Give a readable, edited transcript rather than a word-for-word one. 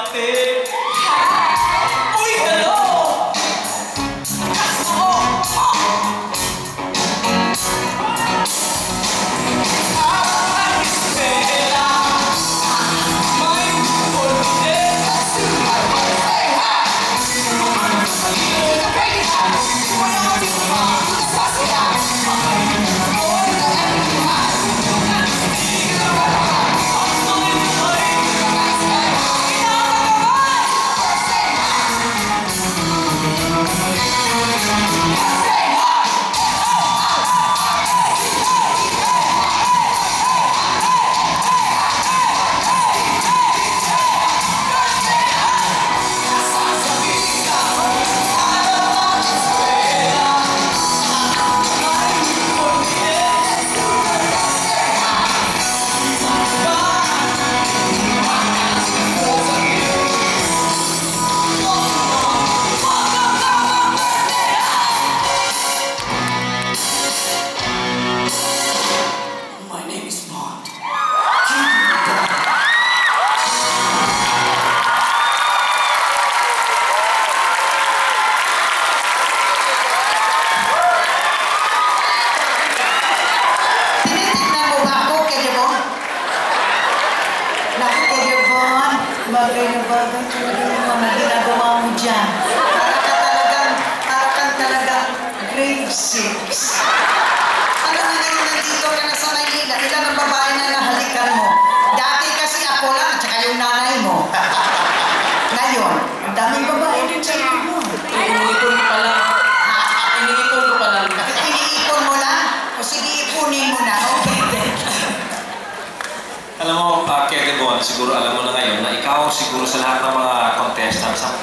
kape. Uy, hello! Bagay na bagay talaga yung mga ginagawa mo dyan. Para kang talagang grade 6. Alam mo ngayon nandito ka na sa Maynila, ilan ang babae na nahalikan mo? Dati kasi ako lang, at saka yung nanay mo. Ngayon, ang daming babae din sa likod mo. Iniipon ko pa lang. Iniipon ko pa lang. Iniipon mo lang? O sige, ipunin mo na. Okay. Alam mo, Kedebon, siguro alam mo na ngayon na ikaw siguro sa lahat ng mga contestants ang